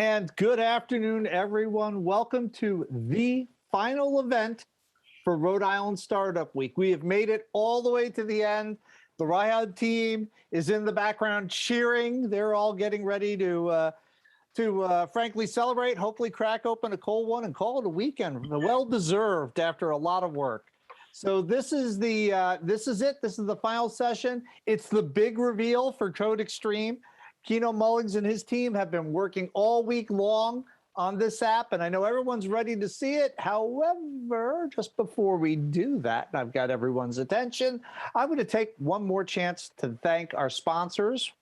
And good afternoon, everyone. Welcome to the final event for Rhode Island Startup Week. We have made it all the way to the end. The RISUW team is in the background cheering. They're all getting ready to frankly celebrate, hopefully crack open a cold one and call it a weekend. Well-deserved after a lot of work. So this is it. This is the final session. It's the big reveal for Code Extreme. Keno Mullings and his team have been working all week long on this app, and I know everyone's ready to see it. However, just before we do that, and I've got everyone's attention, I'm going to take one more chance to thank our sponsors.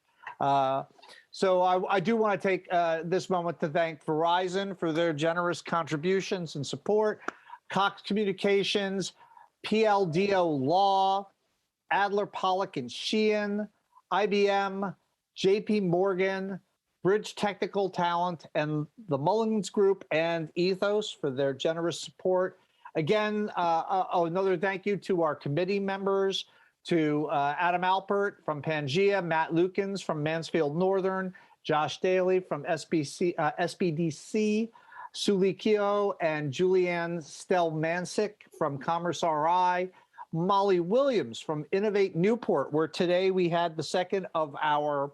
So I do want to take this moment to thank Verizon for their generous contributions and support, Cox Communications, PLDO Law, Adler, Pollock and Sheehan, IBM, JP Morgan, Bridge Technical Talent, and the Mullins Group and Ethos for their generous support. Again, another thank you to our committee members, to Adam Alpert from Pangea, Matt Lukens from Mansfield Northern, Josh Daly from SBDC, Suli Keo and Julianne Stelmancic from Commerce RI, Molly Williams from Innovate Newport, where today we had the second of our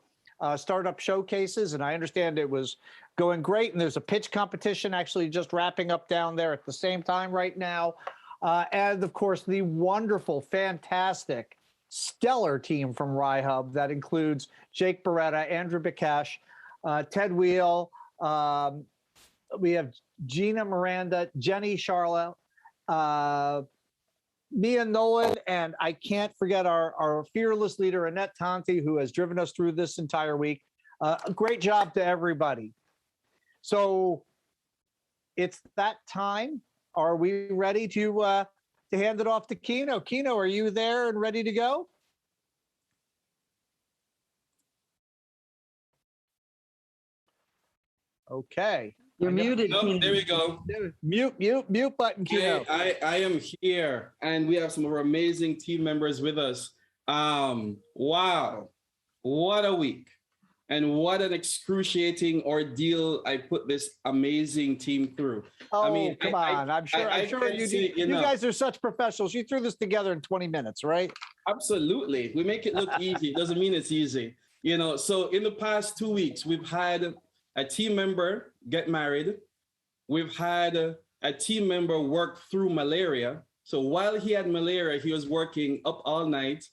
startup showcases, and I understand it was going great, and there's a pitch competition actually just wrapping up down there at the same time right now. And of course, the wonderful, fantastic, stellar team from RISUW that includes Jake Beretta, Andrew Bakash, Ted Wheel, we have Gina Miranda, Jenny Charlotte, Mia Nolan, and I can't forget our fearless leader, Annette Tonti, who has driven us through this entire week. A great job to everybody. So it's that time. Are we ready to hand it off to Keno? Keno, are you there and ready to go? Okay. You're muted. Oh, there we go. Mute button, Keno. Hey, I am here, and we have some of our amazing team members with us. Wow, what a week, and what an excruciating ordeal I put this amazing team through. Oh, I mean, come on! I'm sure you guys are such professionals. You threw this together in 20 minutes, right? Absolutely. We make it look easy. It doesn't mean it's easy. You know. So in the past 2 weeks, we've had a team member get married. We've had a team member work through malaria. So while he had malaria, he was working up all night.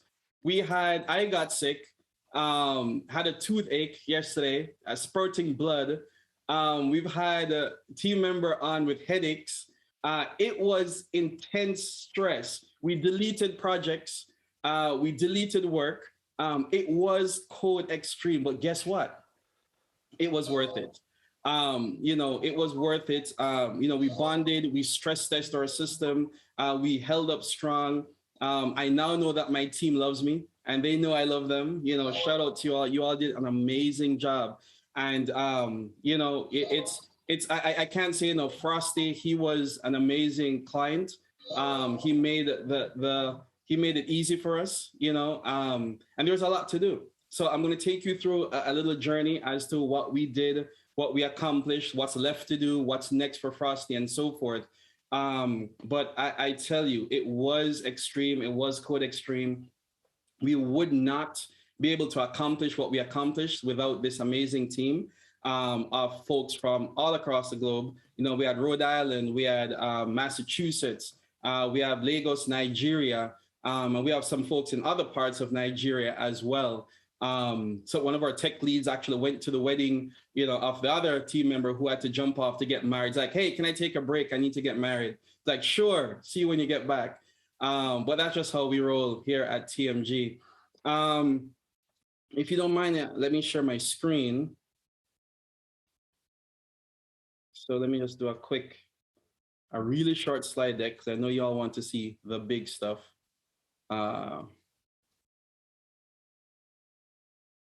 I got sick, had a toothache yesterday, spurting blood. We've had a team member on with headaches. It was intense stress. We deleted projects. We deleted work. It was code extreme, but guess what? It was worth it. It was worth it. We bonded, we stress tested our system, we held up strong. I now know that my team loves me and they know I love them. Shout out to you all. You all did an amazing job. And, I can't say enough. Frosty, he was an amazing client. He made he made it easy for us, and there's a lot to do. So I'm going to take you through a little journey as to what we did, what we accomplished, what's left to do, what's next for Frosty, and so forth. But I tell you, it was extreme. It was code extreme. We would not be able to accomplish what we accomplished without this amazing team of folks from all across the globe. We had Rhode Island, we had Massachusetts, we have Lagos, Nigeria, and we have some folks in other parts of Nigeria as well. So one of our tech leads actually went to the wedding, of the other team member who had to jump off to get married. It's like, hey, can I take a break? I need to get married. It's like, sure, see you when you get back. But that's just how we roll here at TMG. If you don't mind, let me share my screen. So let me just do a really short slide deck, because I know you all want to see the big stuff.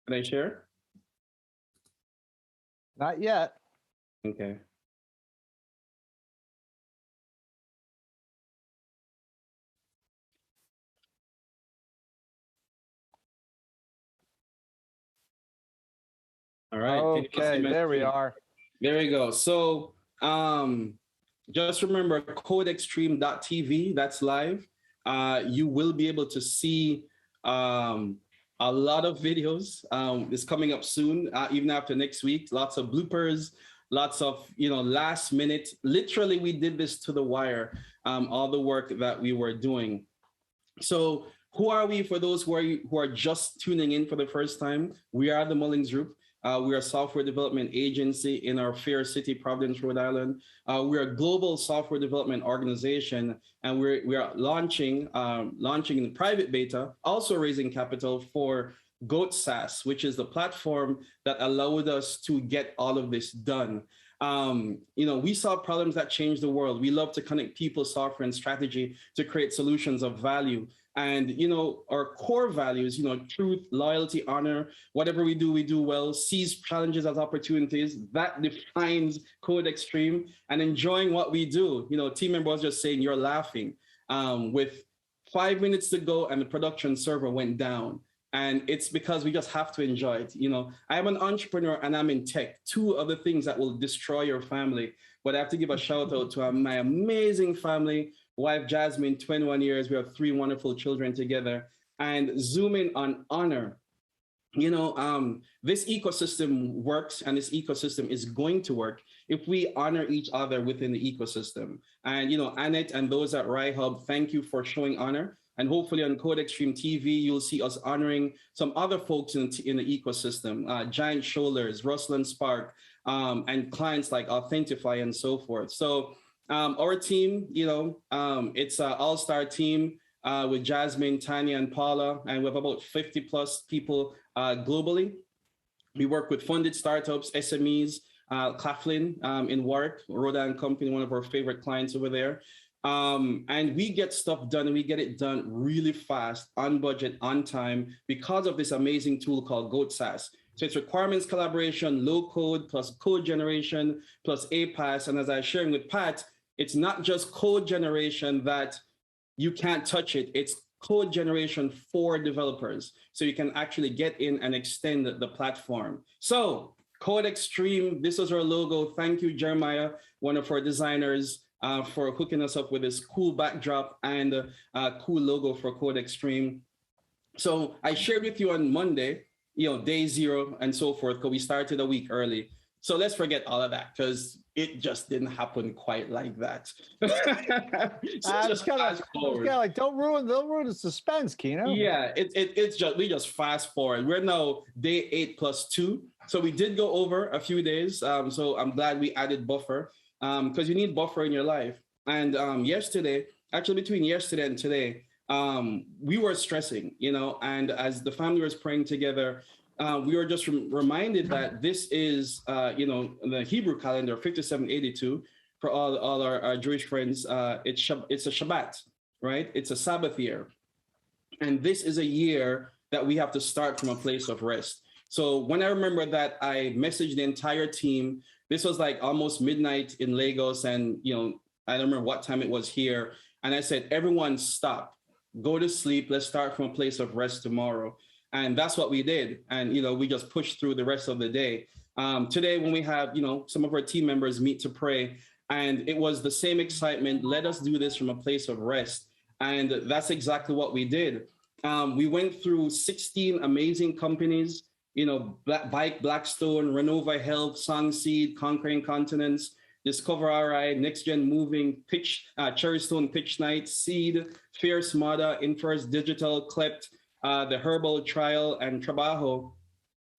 Can I share? Not yet. Okay. All right. Okay, there we are. There you go. So just remember codeextreme.tv, that's live. You will be able to see um, a lot of videos. It's coming up soon, even after next week. Lots of bloopers, lots of last minute. Literally, we did this to the wire. All the work that we were doing. So, who are we for those who are just tuning in for the first time? We are the Mullings Group. We are a software development agency in our fair city, Providence, Rhode Island. We are a global software development organization, and we are launching in private beta, also raising capital for Goat SaaS, which is the platform that allowed us to get all of this done. We solve problems that change the world. We love to connect people, software, and strategy to create solutions of value. And our core values, truth, loyalty, honor, whatever we do well, seize challenges as opportunities. That defines Code Extreme. And enjoying what we do. Team member was just saying, you're laughing. With 5 minutes to go and the production server went down. And it's because we just have to enjoy it. I am an entrepreneur and I'm in tech, two of the things that will destroy your family. But I have to give a shout out to my amazing family, wife Jasmine, 21 years. We have 3 wonderful children together. And zooming on honor. This ecosystem works, and this ecosystem is going to work if we honor each other within the ecosystem. And Annette and those at RISUW, thank you for showing honor. And hopefully on Code Extreme TV, you'll see us honoring some other folks in the ecosystem, Giant Shoulders, Russell and Spark, and clients like Authentify and so forth. So our team, it's an all-star team with Jasmine, Tanya, and Paula, and we have about 50 plus people globally. We work with funded startups, SMEs, Claflin in Warwick, Rhode Island company, one of our favorite clients over there. And we get stuff done, and we get it done really fast, on budget, on time, because of this amazing tool called Goat SaaS. So it's requirements collaboration, low code, plus code generation, plus APAS. And as I was sharing with Pat, it's not just code generation that you can't touch it. It's code generation for developers. So you can actually get in and extend the platform. So Code Extreme, this is our logo. Thank you, Jeremiah, one of our designers, for hooking us up with this cool backdrop and cool logo for Code Extreme. So I shared with you on Monday, day 0 and so forth, because we started a week early. So let's forget all of that, because it just didn't happen quite like that. So just kind of like, don't ruin the suspense, Kino. Yeah, it's just, we just fast forward. We're now day 8 plus 2. So we did go over a few days. So I'm glad we added buffer, because you need buffer in your life. And yesterday, actually between yesterday and today, we were stressing, and as the family was praying together, we were just reminded that this is, the Hebrew calendar, 5782, for all our Jewish friends. It's a Shabbat, right? It's a Sabbath year. And this is a year that we have to start from a place of rest. So when I remember that, I messaged the entire team. This was like almost midnight in Lagos. And, I don't remember what time it was here. And I said, everyone stop, go to sleep. Let's start from a place of rest tomorrow. And that's what we did. And, we just pushed through the rest of the day. Today, when we have, some of our team members meet to pray, and it was the same excitement. Let us do this from a place of rest. And that's exactly what we did. We went through 16 amazing companies, Blackstone, Renova Health, Songseed, Conquering Continents, Discover RI, Next Gen Moving, Cherrystone Pitch Night, Seed, Fierce Mada, Infirst Digital, Clept, the Herbal Trial, and Trabajo,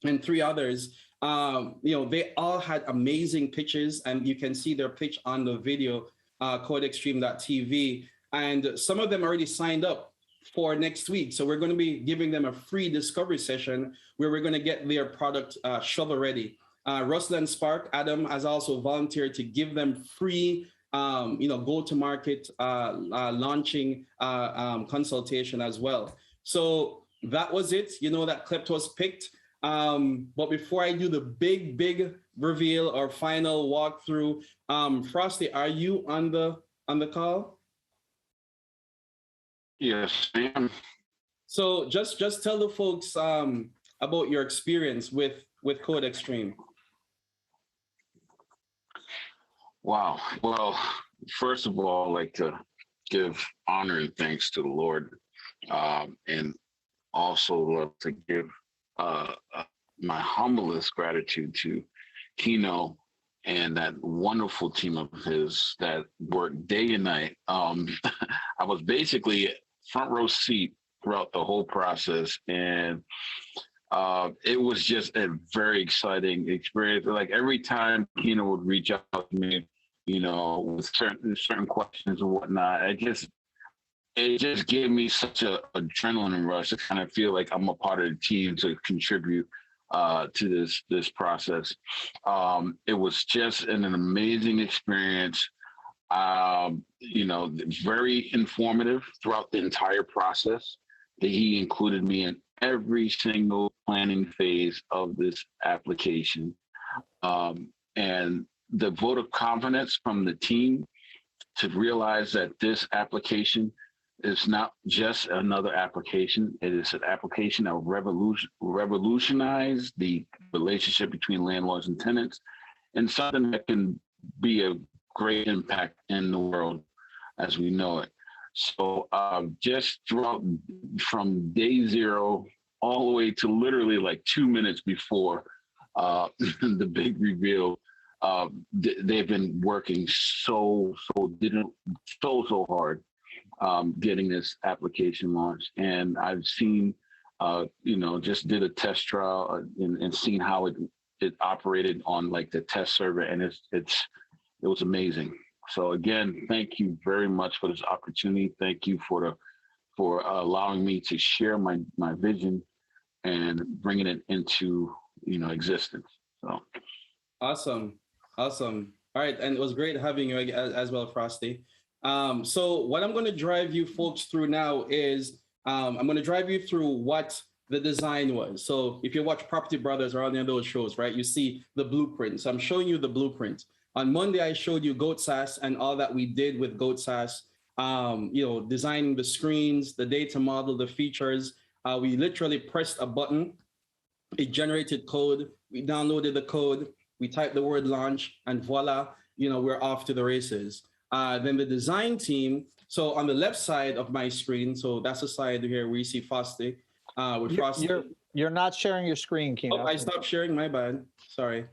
and 3 others. They all had amazing pitches, and you can see their pitch on the video, codeextreme.tv. And some of them already signed up for next week. So we're going to be giving them a free discovery session where we're going to get their product shovel ready. Russell and Spark, Adam has also volunteered to give them free go-to-market launching consultation as well. So that was it. That clip was picked. But before I do the big reveal or final walkthrough, Frosty, are you on the call? Yes, I am. So just tell the folks about your experience with Code Extreme. Wow. Well, first of all, I'd like to give honor and thanks to the Lord, and also love to give my humblest gratitude to Kino and that wonderful team of his that worked day and night. I was basically front row seat throughout the whole process, and it was just a very exciting experience. Like every time Kino would reach out to me, with certain questions and whatnot, it just gave me such a adrenaline rush to kind of feel like I'm a part of the team to contribute to this process. It was just an amazing experience. Very informative throughout the entire process. That he included me in every single planning phase of this application, and the vote of confidence from the team to realize that this application is not just another application. It is an application that will revolutionize the relationship between landlords and tenants, and something that can be a great impact in the world as we know it. So just throughout from day zero all the way to literally like 2 minutes before the big reveal, they've been working so hard getting this application launched. And I've seen, just did a test trial and seen how it operated on like the test server, and it was amazing. So again, thank you very much for this opportunity. Thank you for allowing me to share my vision and bringing it into existence. So Awesome. Awesome. All right. And it was great having you as well, Frosty. So what I'm going to drive you folks through now is I'm going to drive you through what the design was. So if you watch Property Brothers or any of those shows, right, you see the blueprint. So I'm showing you the blueprint. On Monday, I showed you Goat SaaS and all that we did with Goat SaaS, designing the screens, the data model, the features. We literally pressed a button. It generated code. We downloaded the code. We typed the word launch, and voila, we're off to the races. Then the design team. So on the left side of my screen, so that's the side here where you see Frosty. With Frosty. You're not sharing your screen, Kino. Oh, I stopped sharing. My bad. Sorry.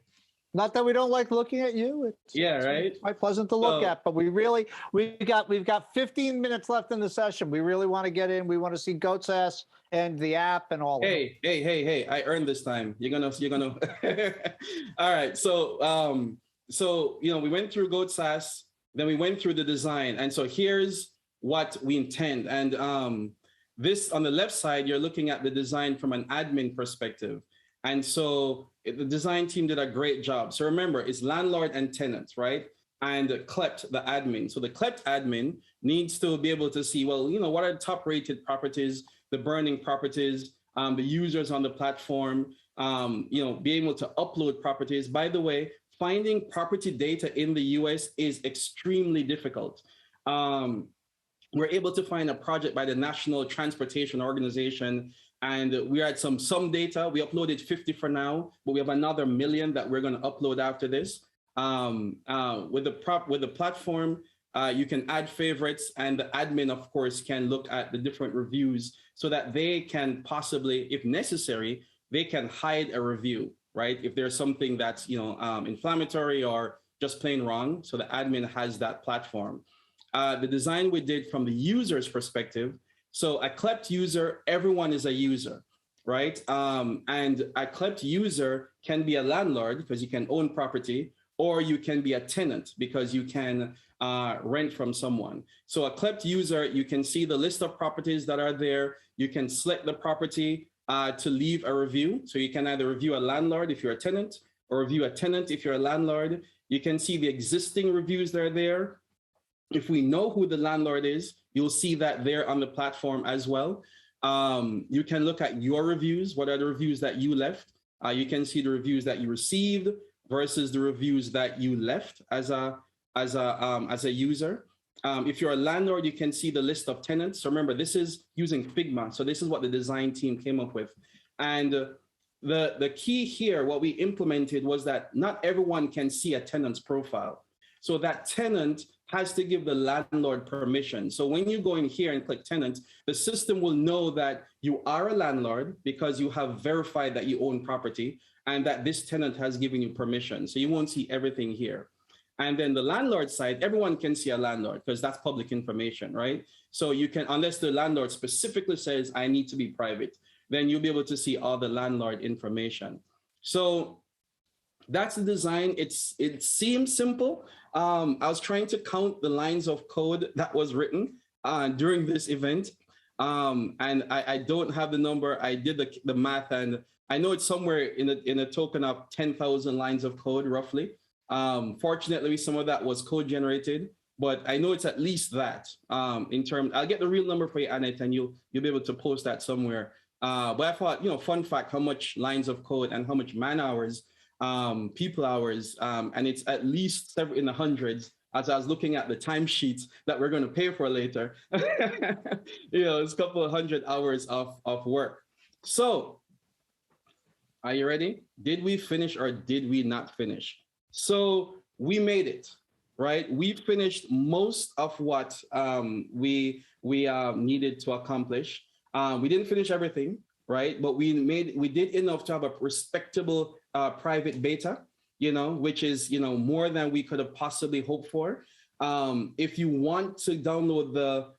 Not that we don't like looking at you. It's quite pleasant to look at, but we've got 15 minutes left in the session. We really want to get in. We want to see Goat SaaS and the app and all of it. Hey, I earned this time. You're gonna all right. So we went through Goat SaaS, then we went through the design. And so here's what we intend. And this on the left side, you're looking at the design from an admin perspective. And so the design team did a great job. So remember, it's landlord and tenants, right? And CLEPT, the admin. So the CLEPT admin needs to be able to see, well, what are the top rated properties, the burning properties, the users on the platform, be able to upload properties. By the way, finding property data in the US is extremely difficult. We're able to find a project by the National Transportation Organization, and we had some data. We uploaded 50 for now, but we have another 1 million that we're going to upload after this. With the platform, you can add favorites, and the admin, of course, can look at the different reviews so that they can possibly, if necessary, they can hide a review, right? If there's something that's inflammatory or just plain wrong. So the admin has that platform. The design we did from the user's perspective. So a CLEPT user, everyone is a user, right? And a CLEPT user can be a landlord because you can own property, or you can be a tenant because you can rent from someone. So a CLEPT user, you can see the list of properties that are there. You can select the property to leave a review. So you can either review a landlord if you're a tenant, or review a tenant if you're a landlord. You can see the existing reviews that are there. If we know who the landlord is, you'll see that there on the platform as well. You can look at your reviews. What are the reviews that you left? You can see the reviews that you received versus the reviews that you left as a user. If you're a landlord, you can see the list of tenants. So remember, this is using Figma. So this is what the design team came up with. And the key here, what we implemented was that not everyone can see a tenant's profile. So that tenant has to give the landlord permission. So when you go in here and click tenant, the system will know that you are a landlord because you have verified that you own property and that this tenant has given you permission. So you won't see everything here. And then the landlord side, everyone can see a landlord because that's public information, right? So you can, unless the landlord specifically says, I need to be private, then you'll be able to see all the landlord information. So that's the design. It seems simple. I was trying to count the lines of code that was written during this event. And I don't have the number. I did the math, and I know it's somewhere in a token of 10,000 lines of code, roughly. Fortunately, some of that was code generated, but I know it's at least that. In terms, I'll get the real number for you, Annette, and you'll be able to post that somewhere. But I thought, fun fact, how much lines of code and how much man hours, people hours, and it's at least several in the hundreds. As I was looking at the timesheets that we're going to pay for later, it's a couple of 100 hours of work. So, are you ready? Did we finish or did we not finish? So we made it, right? We finished most of what we needed to accomplish. We didn't finish everything, right? But we did enough to have a respectable private beta, which is, more than we could have possibly hoped for. If you want to download the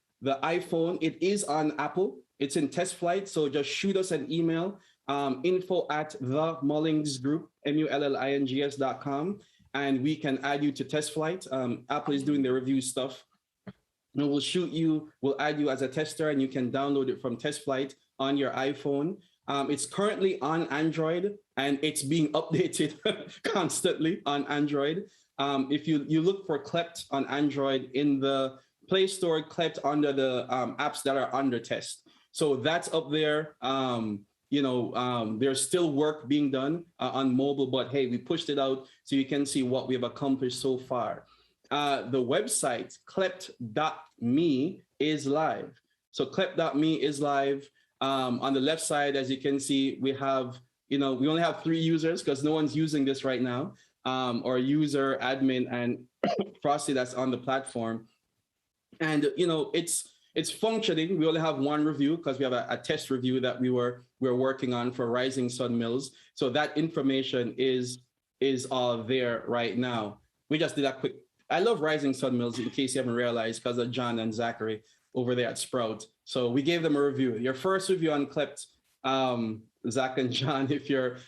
iPhone, it is on Apple. It's in test flight. So just shoot us an email, info@themullingsgroup, MULLINGS.com, and we can add you to test flight. Apple is doing the review stuff. And we'll add you as a tester, and you can download it from test flight on your iPhone. It's currently on Android, and it's being updated constantly on Android. If you look for Klept on Android in the Play Store, Klept under the apps that are under test. So that's up there. There's still work being done on mobile, but hey, we pushed it out so you can see what we've accomplished so far. The website, klept.me, is live. So klept.me is live. On the left side, as you can see, we have, we only have 3 users because no one's using this right now, or user, admin, and Frosty that's on the platform. And, it's functioning. We only have 1 review because we have a test review that we're working on for Rising Sun Mills. So that information is all there right now. We just did a quick. I love Rising Sun Mills, in case you haven't realized, because of John and Zachary over there at Sprout. So we gave them a review. Your first review on Klept, Zach and John, if you're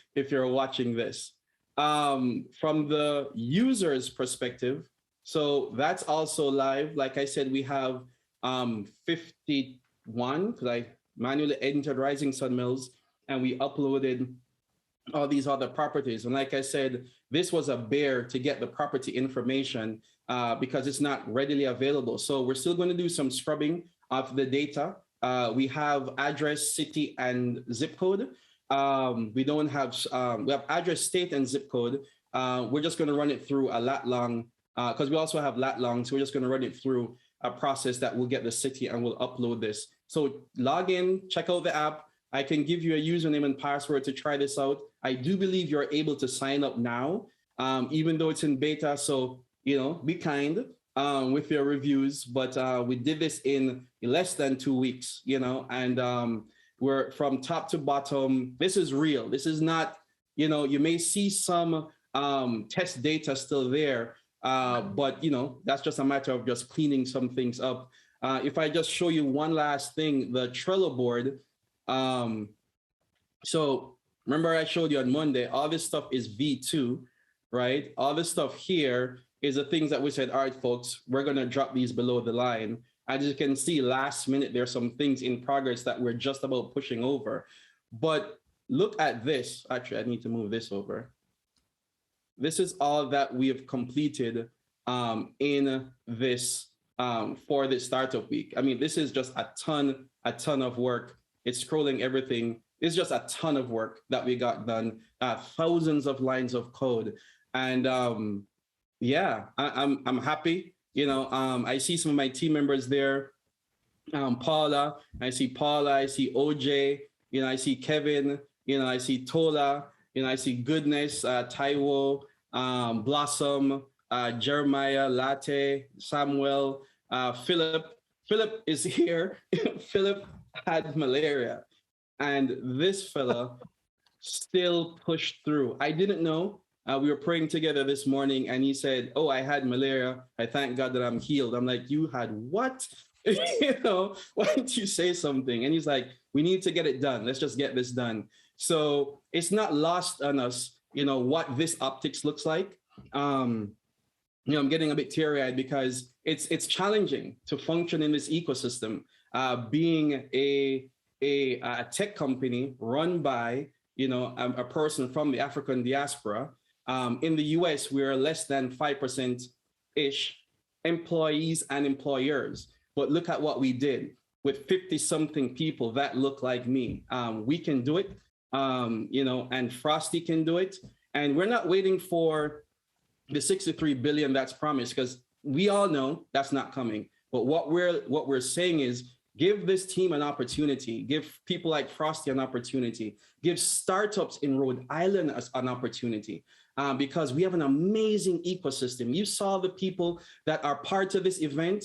watching this. From the user's perspective, so that's also live. Like I said, we have 51, because I manually entered Rising Sun Mills, and we uploaded all these other properties. And like I said, this was a bear to get the property information because it's not readily available. So we're still going to do some scrubbing of the data. We have address, city, and zip code. We don't have, we have address, state, and zip code. We're just going to run it through a lat long, because we also have lat long. So we're just going to run it through a process that will get the city, and we'll upload this. So log in, check out the app. I can give you a username and password to try this out. I do believe you're able to sign up now, even though it's in beta. So, be kind with your reviews. But we did this in less than 2 weeks, and we're from top to bottom. This is real. This is not, you may see some test data still there, but, that's just a matter of just cleaning some things up. If I just show you one last thing, the Trello board. So remember I showed you on Monday, all this stuff is V2, right? All this stuff here is the things that we said, all right, folks, we're going to drop these below the line. As you can see, last minute, there's some things in progress that we're just about pushing over. But look at this. Actually, I need to move this over. This is all that we have completed in this for this startup week. I mean, this is just a ton of work. It's scrolling everything. It's just a ton of work that we got done, thousands of lines of code. And yeah, I'm happy. I see some of my team members there. Paula, I see OJ, I see Kevin, I see Tola, I see Goodness, Taiwo, Blossom, Jeremiah, Latte, Samuel, Philip. Philip is here. Philip had malaria, and this fella still pushed through. I didn't know. We were praying together this morning, and he said, "Oh, I had malaria. I thank God that I'm healed." I'm like, "You had what?" Why don't you say something? And he's like, "We need to get it done. Let's just get this done." So it's not lost on us, what this optics looks like. I'm getting a bit teary-eyed because it's challenging to function in this ecosystem, being a tech company run by a person from the African diaspora. In the US, we're less than 5% ish employees and employers. But look at what we did with 50 something people that look like me. We can do it, and Frosty can do it. And we're not waiting for the 63 billion that's promised, because we all know that's not coming. But what we're saying is, give this team an opportunity, give people like Frosty an opportunity, give startups in Rhode Island an opportunity, because we have an amazing ecosystem. You saw the people that are part of this event,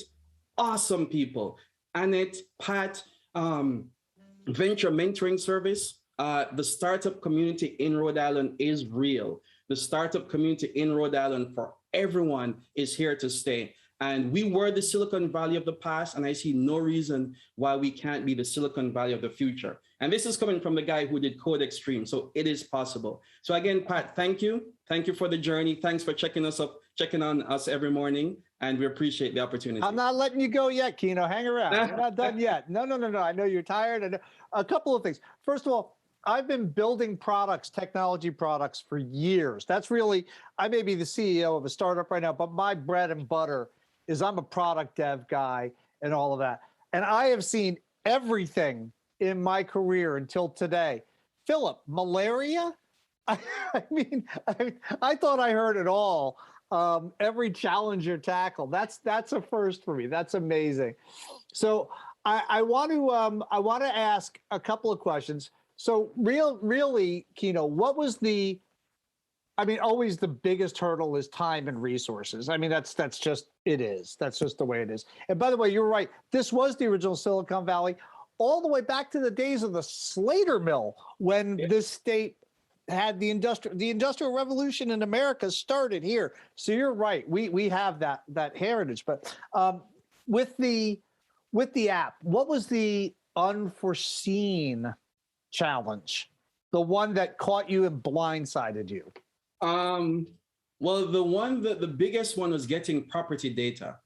awesome people. Annette, Pat, Venture Mentoring Service, the startup community in Rhode Island is real. The startup community in Rhode Island for everyone is here to stay. And we were the Silicon Valley of the past, and I see no reason why we can't be the Silicon Valley of the future. And this is coming from the guy who did Code Extreme, so it is possible. So again, Pat, thank you. Thank you for the journey. Thanks for checking on us every morning, and we appreciate the opportunity. I'm not letting you go yet, Keno. Hang around. We're not done yet. No. I know you're tired. And a couple of things. First of all, I've been building products, technology products for years. That's really, I may be the CEO of a startup right now, but my bread and butter is I'm a product dev guy and all of that. And I have seen everything in my career until today. Philip, malaria? I thought I heard it all. Every challenge you tackle. That's a first for me. That's amazing. So I want to ask a couple of questions. So really, Keno, what was always the biggest hurdle is time and resources. That's just, it is. That's just the way it is. And by the way, you're right. This was the original Silicon Valley, all the way back to the days of the Slater Mill, when this state had the industrial revolution in America started here. So you're right. We have that heritage. But with the app, what was the unforeseen challenge, the one that caught you and blindsided you? Well, the biggest one was getting property data.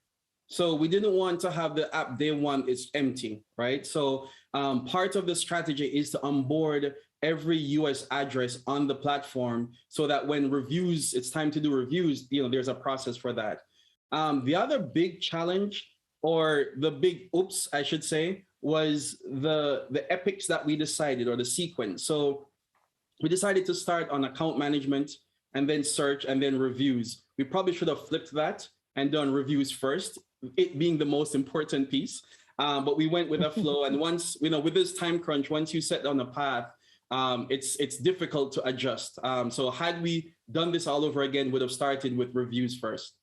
So we didn't want to have the app day one is empty, right? So part of the strategy is to onboard every US address on the platform so that when it's time to do reviews, there's a process for that. The other big challenge, or the big oops, I should say, was the epics that we decided, or the sequence. So we decided to start on account management and then search and then reviews. We probably should have flipped that and done reviews first, it being the most important piece. But we went with a flow. And once, with this time crunch, once you set down a path, it's difficult to adjust. So had we done this all over again, would have started with reviews first.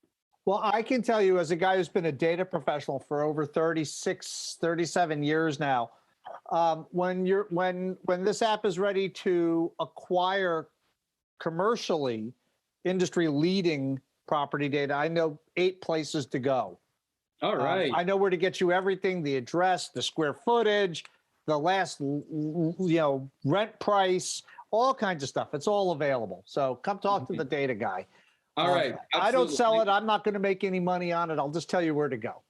Well, I can tell you, as a guy who's been a data professional for over 37 years now, when this app is ready to acquire commercially industry-leading property data, I know 8 places to go. All right. I know where to get you everything: the address, the square footage, the last rent price, all kinds of stuff. It's all available. So come talk to the data guy. All right. I don't sell it. I'm not going to make any money on it. I'll just tell you where to go.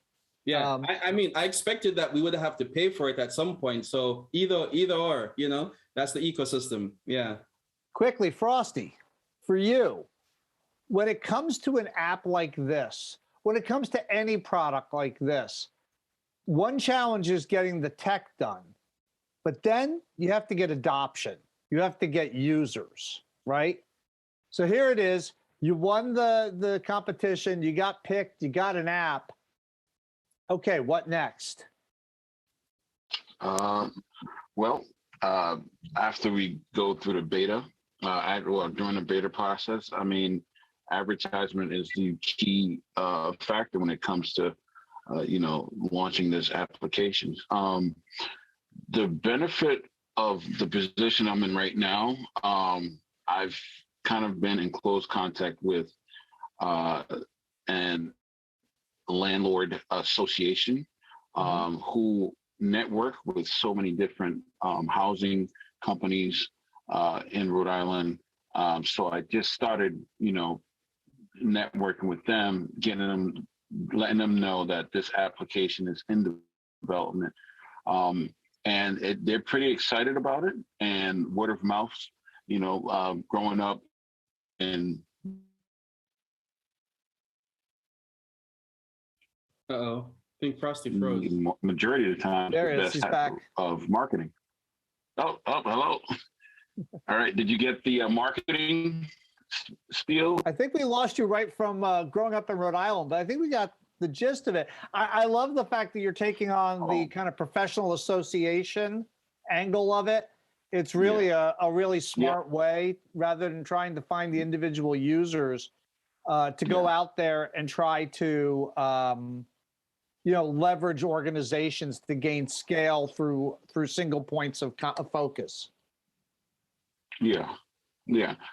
Yeah. I expected that we would have to pay for it at some point. So either or, that's the ecosystem. Yeah. Quickly, Frosty, for you, when it comes to an app like this, when it comes to any product like this, one challenge is getting the tech done, but then you have to get adoption. You have to get users, right? So here it is. You won the competition, you got picked, you got an app. Okay, what next? After we go through the beta, during the beta process, advertisement is the key factor when it comes to, launching this application. The benefit of the position I'm in right now, I've kind of been in close contact with an landlord association who network with so many different housing companies in Rhode Island. So I just started, networking with them, letting them know that this application is in development. And they're pretty excited about it. And word of mouth, growing up and Uh-oh. I think Frosty froze. Majority of the time, There the he is. best He's type back. of marketing. Oh, hello. All right. Did you get the marketing spiel? I think we lost you right from growing up in Rhode Island, but I think we got the gist of it. I love the fact that you're taking on the kind of professional association angle of it. It's really a really smart way, rather than trying to find the individual users, to go out there and try to leverage organizations to gain scale through single points of focus. Yeah.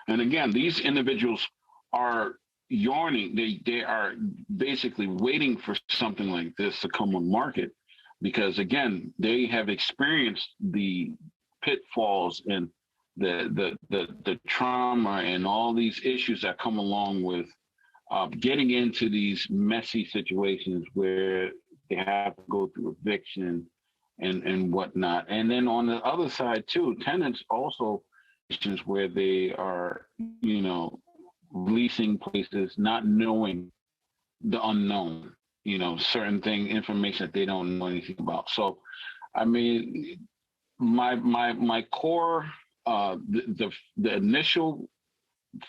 And again, these individuals are yearning. They are basically waiting for something like this to come on market, because again, they have experienced the pitfalls and the trauma and all these issues that come along with getting into these messy situations where they have to go through eviction and whatnot. And then on the other side too, tenants also where they are, leasing places, not knowing the unknown, certain information that they don't know anything about. So, I mean, my core, the initial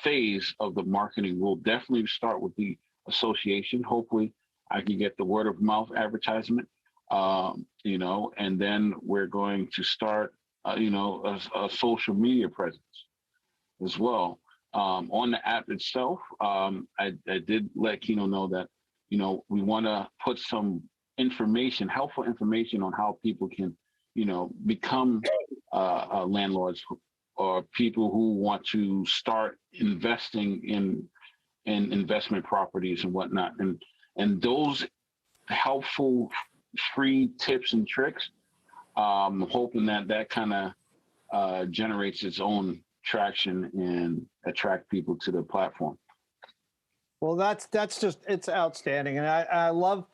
phase of the marketing will definitely start with the association. Hopefully I can get the word of mouth advertisement, and then we're going to start, a social media presence as well. On the app itself, I did let Kino know that, we want to put some helpful information on how people can, become landlords or people who want to start investing in investment properties and whatnot. And those helpful free tips and tricks, I'm hoping that kind of generates its own traction and attract people to the platform. Well, that's just, it's outstanding, and I love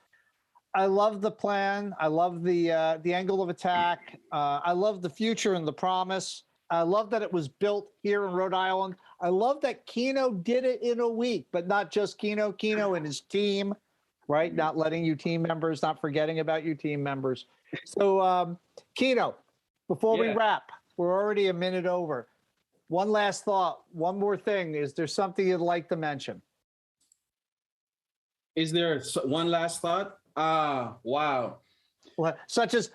the plan. I love the angle of attack. I love the future and the promise. I love that it was built here in Rhode Island. I love that Kino did it in a week, but not just Kino and his team, right? Not letting you team members, not forgetting about you team members. So, Kino, before we wrap, we're already a minute over. One last thought, one more thing. Is there something you'd like to mention? Is there one last thought? Wow. Such as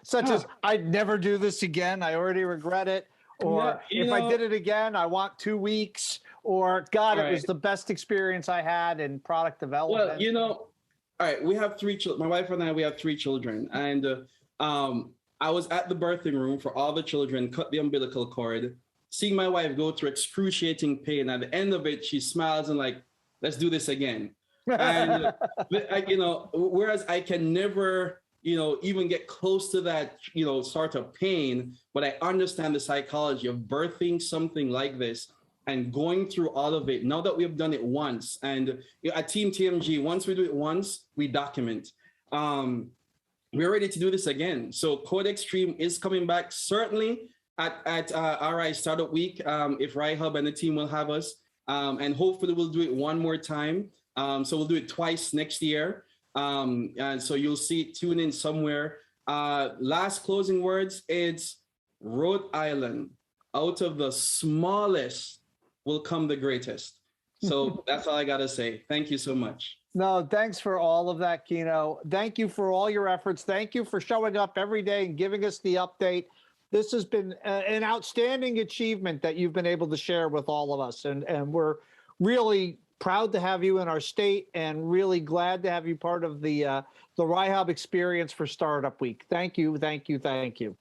I'd never do this again. I already regret it. Or if I did it again, I want 2 weeks. Or God, it was the best experience I had in product development. Well, all right, we have 3 children. My wife and I, we have 3 children. And I was at the birthing room for all the children, cut the umbilical cord, seeing my wife go through excruciating pain. At the end of it, she smiles and like, let's do this again. And, whereas I can never, even get close to that, sort of pain, but I understand the psychology of birthing something like this and going through all of it. Now that we have done it once, and at Team TMG, once we do it once, we document. We're ready to do this again. So Code Extreme is coming back, certainly at RI Startup Week, if RIHub and the team will have us. And hopefully we'll do it one more time. So we'll do it twice next year. And so you'll see it, tune in somewhere. Last closing words, it's Rhode Island. Out of the smallest will come the greatest. So that's all I got to say. Thank you so much. No, thanks for all of that, Kino. Thank you for all your efforts. Thank you for showing up every day and giving us the update. This has been an outstanding achievement that you've been able to share with all of us. And we're really proud to have you in our state and really glad to have you part of the RIHUB experience for Startup Week. Thank you, thank you, thank you.